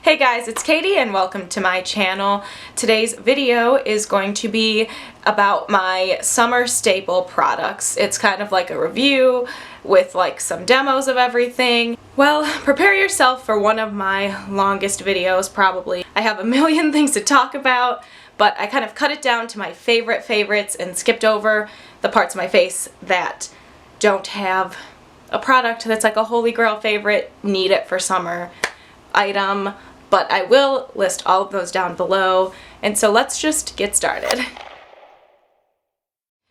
Hey guys, it's Katie and welcome to my channel. Today's video is going to be about my summer staple products. It's kind of like a review with like some demos of everything. Well, prepare yourself for one of my longest videos probably. I have a million things to talk about, but I kind of cut it down to my favorites and skipped over the parts of my face that don't have a product that's like a holy grail favorite, need it for summer item. But I will list all of those down below, and so let's just get started.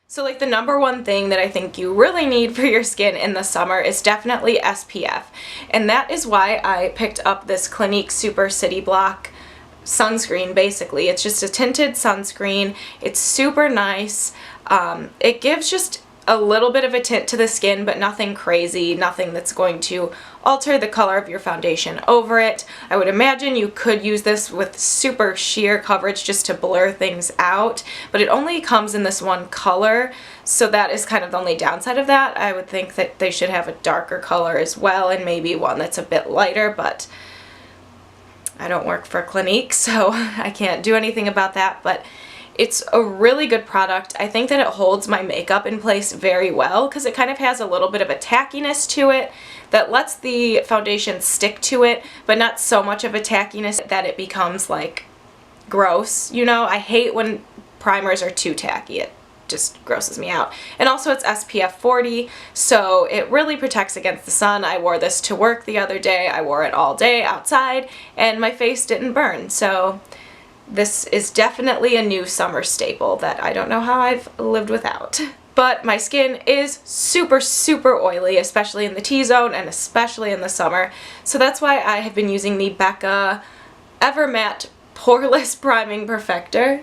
So like the number one thing that I think you really need for your skin in the summer is definitely SPF, and that is why I picked up this Clinique Super City Block sunscreen. Basically, it's just a tinted sunscreen. It's super nice. It gives just a little bit of a tint to the skin, but nothing crazy, nothing that's going to alter the color of your foundation over it. I would imagine you could use this with super sheer coverage just to blur things out, but it only comes in this one color, so that is kind of the only downside of that. I would think that they should have a darker color as well, and maybe one that's a bit lighter, but I don't work for Clinique, so I can't do anything about that, but it's a really good product. I think that it holds my makeup in place very well because it kind of has a little bit of a tackiness to it that lets the foundation stick to it, but not so much of a tackiness that it becomes like gross. You know, I hate when primers are too tacky. It just grosses me out. And also it's SPF 40, so it really protects against the sun. I wore this to work the other day. I wore it all day outside and my face didn't burn. So this is definitely a new summer staple that I don't know how I've lived without. But my skin is super oily, especially in the T-zone and especially in the summer. So that's why I have been using the Becca Ever Matte Poreless Priming Perfector.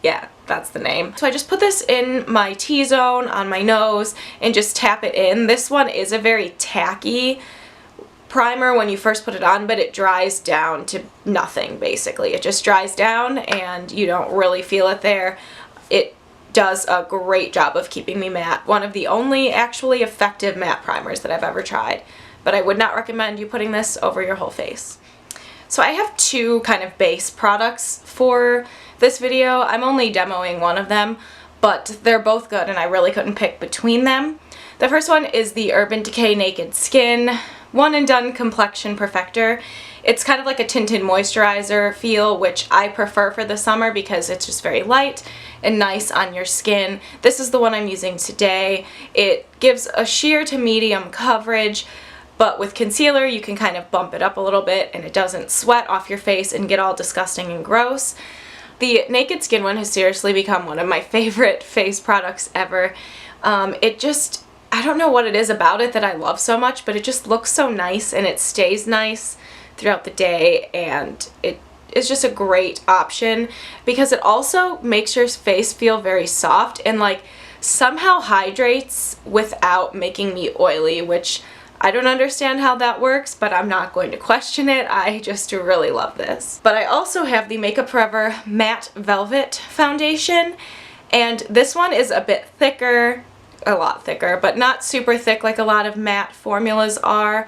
Yeah, that's the name. So I just put this in my T-zone on my nose and just tap it in. This one is a very tacky primer when you first put it on, but it dries down to nothing basically. It just dries down and you don't really feel it there. It does a great job of keeping me matte. One of the only actually effective matte primers that I've ever tried, but I would not recommend you putting this over your whole face. So I have two kind of base products for this video. I'm only demoing one of them, but they're both good and I really couldn't pick between them. The first one is the Urban Decay Naked Skin One and Done Complexion Perfector. It's kind of like a tinted moisturizer feel, which I prefer for the summer because it's just very light and nice on your skin. This is the one I'm using today. It gives a sheer to medium coverage, but with concealer you can kind of bump it up a little bit and it doesn't sweat off your face and get all disgusting and gross. The Naked Skin one has seriously become one of my favorite face products ever. I don't know what it is about it that I love so much, but it just looks so nice and it stays nice throughout the day, and it is just a great option because it also makes your face feel very soft and like somehow hydrates without making me oily, which I don't understand how that works, but I'm not going to question it. I just really love this. But I also have the Makeup Forever Matte Velvet Foundation, and this one is a bit thicker, a lot thicker, but not super thick like a lot of matte formulas are,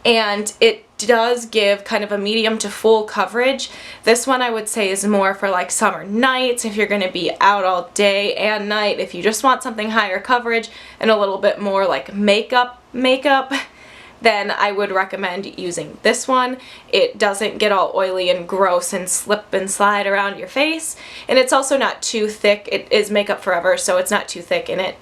and it does give kind of a medium to full coverage. This one I would say is more for like summer nights, if you're going to be out all day and night, if you just want something higher coverage and a little bit more like makeup, then I would recommend using this one. It doesn't get all oily and gross and slip and slide around your face, and it's also not too thick. It is Makeup Forever, so it's not too thick, and it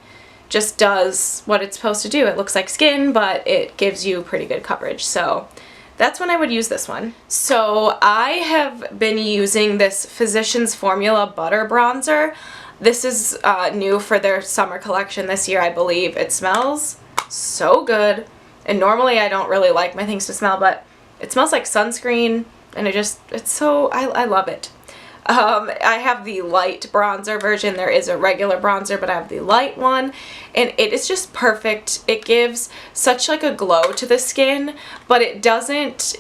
just does what it's supposed to do. It looks like skin, but it gives you pretty good coverage. So that's when I would use this one. So I have been using this Physicians Formula Butter Bronzer. This is new for their summer collection this year, I believe. It smells so good. And normally I don't really like my things to smell, but it smells like sunscreen, and I love it. I have the light bronzer version. There is a regular bronzer, but I have the light one, and it is just perfect. It gives such like a glow to the skin, but it doesn't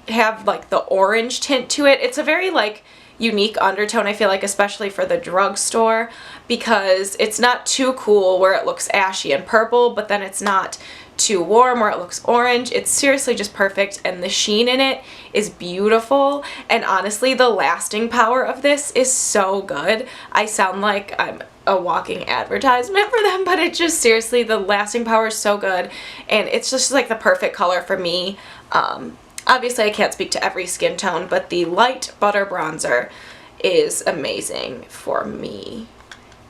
have like the orange tint to it. It's a very like unique undertone, I feel like, especially for the drugstore, because it's not too cool where it looks ashy and purple, but then it's not too warm or it looks orange. It's seriously just perfect, and the sheen in it is beautiful, and honestly the lasting power of this is so good. I sound like I'm a walking advertisement for them, but it just seriously, the lasting power is so good, and it's just like the perfect color for me. Obviously I can't speak to every skin tone, but the light butter bronzer is amazing for me.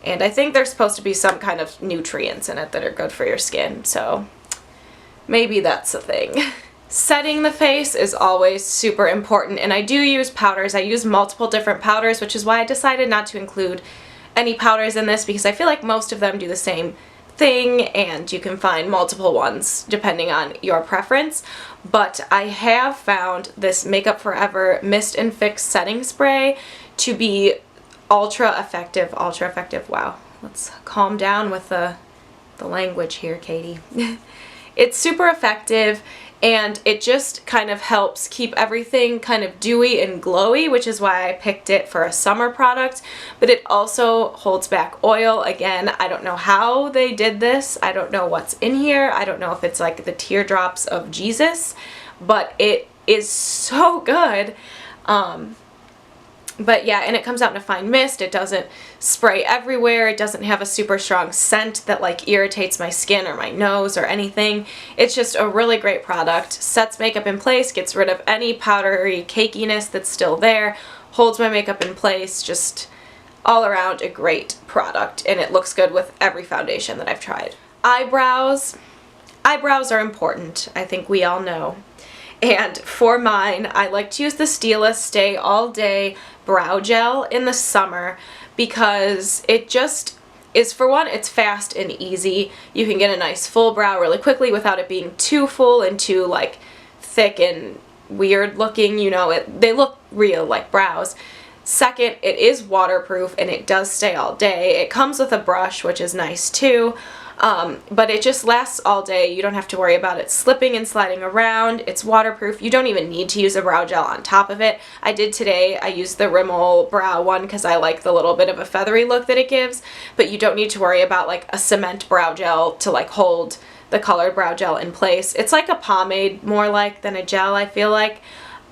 And I think there's supposed to be some kind of nutrients in it that are good for your skin, so maybe that's a thing. Setting the face is always super important, and I do use powders. I use multiple different powders, which is why I decided not to include any powders in this, because I feel like most of them do the same thing and you can find multiple ones depending on your preference. But I have found this Makeup Forever Mist and Fix Setting Spray to be ultra effective, wow. Let's calm down with the language here, Katie. It's super effective, and it just kind of helps keep everything kind of dewy and glowy, which is why I picked it for a summer product. But it also holds back oil. Again, I don't know how they did this. I don't know what's in here. I don't know if it's like the teardrops of Jesus, but it is so good. But yeah, and it comes out in a fine mist. It doesn't spray everywhere. It doesn't have a super strong scent that like irritates my skin or my nose or anything. It's just a really great product. Sets makeup in place, gets rid of any powdery cakiness that's still there, holds my makeup in place, just all around a great product, and it looks good with every foundation that I've tried. Eyebrows. Eyebrows are important, I think we all know. And for mine, I like to use the Stila Stay All Day Brow Gel in the summer because it just is, for one, it's fast and easy. You can get a nice full brow really quickly without it being too full and too like thick and weird looking. You know, they look real like brows. Second, it is waterproof and it does stay all day. It comes with a brush, which is nice too. But it just lasts all day. You don't have to worry about it slipping and sliding around. It's waterproof. You don't even need to use a brow gel on top of it. I did today. I used the Rimmel brow one because I like the little bit of a feathery look that it gives, but you don't need to worry about like a cement brow gel to like hold the colored brow gel in place. It's like a pomade more like than a gel, I feel like.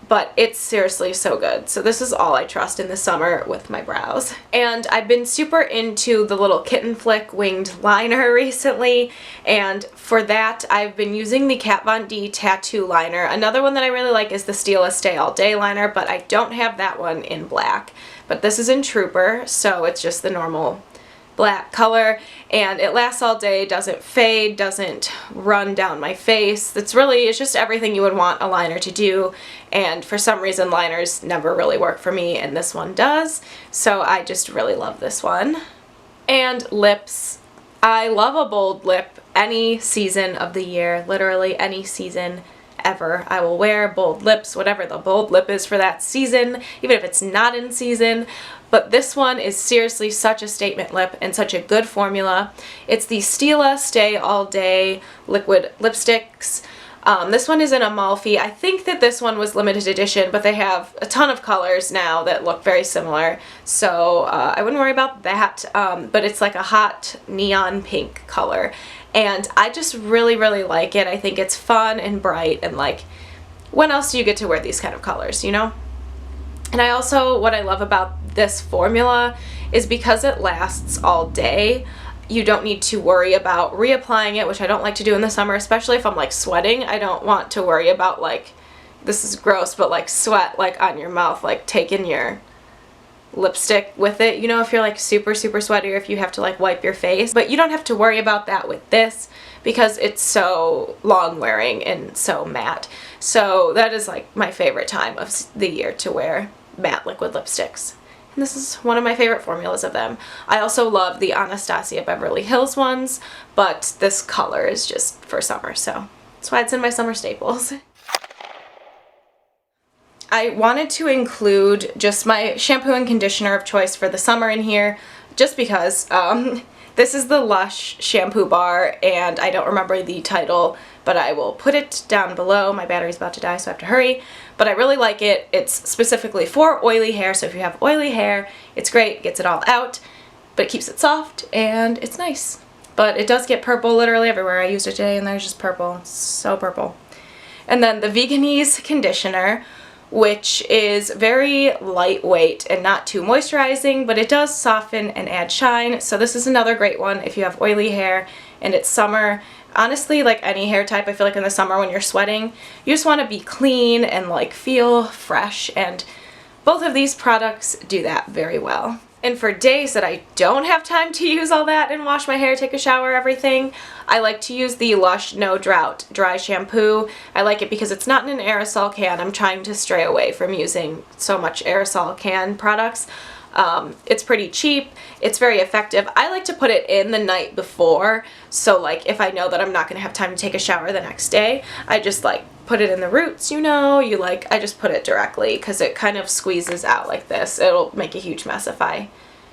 But it's seriously so good. So this is all I trust in the summer with my brows. And I've been super into the little Kitten Flick winged liner recently, and for that I've been using the Kat Von D tattoo liner. Another one that I really like is the Stila Stay All Day liner, but I don't have that one in black. But this is in Trooper, so it's just the normal black color, and it lasts all day, doesn't fade, doesn't run down my face. It's just everything you would want a liner to do, and for some reason liners never really work for me, and this one does, so I just really love this one. And lips. I love a bold lip any season of the year, literally any season ever. I will wear bold lips, whatever the bold lip is for that season, even if it's not in season. But this one is seriously such a statement lip and such a good formula. It's the Stila Stay All Day liquid lipsticks. This one is in Amalfi. I think that this one was limited edition, but they have a ton of colors now that look very similar, so I wouldn't worry about that. But it's like a hot neon pink color, and I just really, really like it. I think it's fun and bright, and like, when else do you get to wear these kind of colors, you know? And I also, what I love about this formula is because it lasts all day, you don't need to worry about reapplying it, which I don't like to do in the summer, especially if I'm like sweating. I don't want to worry about like, this is gross, but like sweat like on your mouth, like taking your lipstick with it, you know, if you're like super, super sweaty or if you have to like wipe your face. But you don't have to worry about that with this because it's so long wearing and so matte. So that is like my favorite time of the year to wear matte liquid lipsticks. And this is one of my favorite formulas of them. I also love the Anastasia Beverly Hills ones, but this color is just for summer, so that's why it's in my summer staples. I wanted to include just my shampoo and conditioner of choice for the summer in here, just because this is the Lush shampoo bar, and I don't remember the title, but I will put it down below. My battery's about to die, so I have to hurry. But I really like it. It's specifically for oily hair, so if you have oily hair, it's great, it gets it all out, but it keeps it soft, and it's nice. but it does get purple literally everywhere. I used it today and there's just purple. It's so purple. And then the Veganese conditioner, which is very lightweight and not too moisturizing, but it does soften and add shine. So this is another great one if you have oily hair and it's summer. Honestly, like any hair type, I feel like in the summer when you're sweating, you just want to be clean and like feel fresh, and both of these products do that very well. And for days that I don't have time to use all that and wash my hair, take a shower, everything, I like to use the Lush No Drought Dry Shampoo. I like it because it's not in an aerosol can. I'm trying to stray away from using so much aerosol can products. It's pretty cheap, it's very effective. I like to put it in the night before, so like if I know that I'm not going to have time to take a shower the next day, I just like put it in the roots, you know, I just put it directly because it kind of squeezes out like this. It'll make a huge mess if I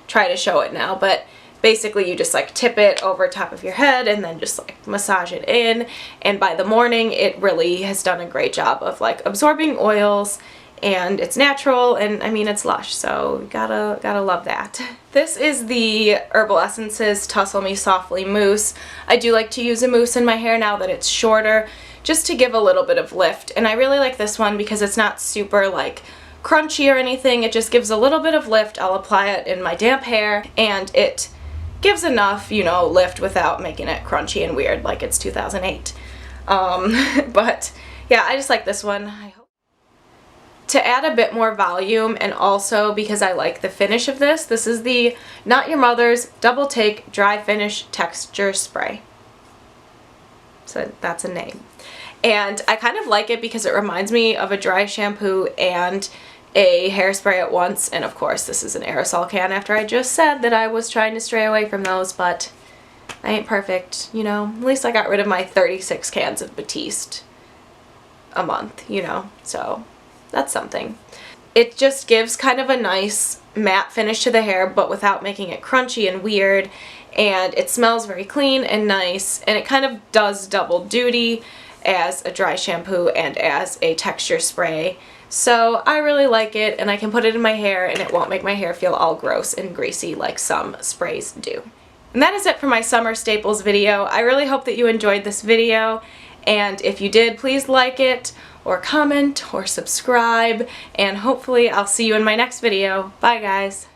try to show it now, but basically you just like tip it over top of your head and then just like massage it in, and by the morning it really has done a great job of like absorbing oils, and it's natural, and I mean it's Lush, so gotta love that. This is the Herbal Essences Tussle Me Softly Mousse. I do like to use a mousse in my hair now that it's shorter, just to give a little bit of lift, and I really like this one because it's not super like crunchy or anything. It just gives a little bit of lift. I'll apply it in my damp hair and it gives enough, you know, lift without making it crunchy and weird like it's 2008. But yeah, I just like this one. To add a bit more volume, and also because I like the finish of this, this is the Not Your Mother's Double Take Dry Finish Texture Spray. So that's a name. And I kind of like it because it reminds me of a dry shampoo and a hairspray at once. And of course this is an aerosol can after I just said that I was trying to stray away from those, but I ain't perfect, you know. At least I got rid of my 36 cans of Batiste a month, you know, so that's something. It just gives kind of a nice matte finish to the hair, but without making it crunchy and weird, and it smells very clean and nice, and it kind of does double duty as a dry shampoo and as a texture spray. So I really like it, and I can put it in my hair and it won't make my hair feel all gross and greasy like some sprays do. And that is it for my summer staples video. I really hope that you enjoyed this video, and if you did, please like it or comment or subscribe, and hopefully I'll see you in my next video. Bye guys!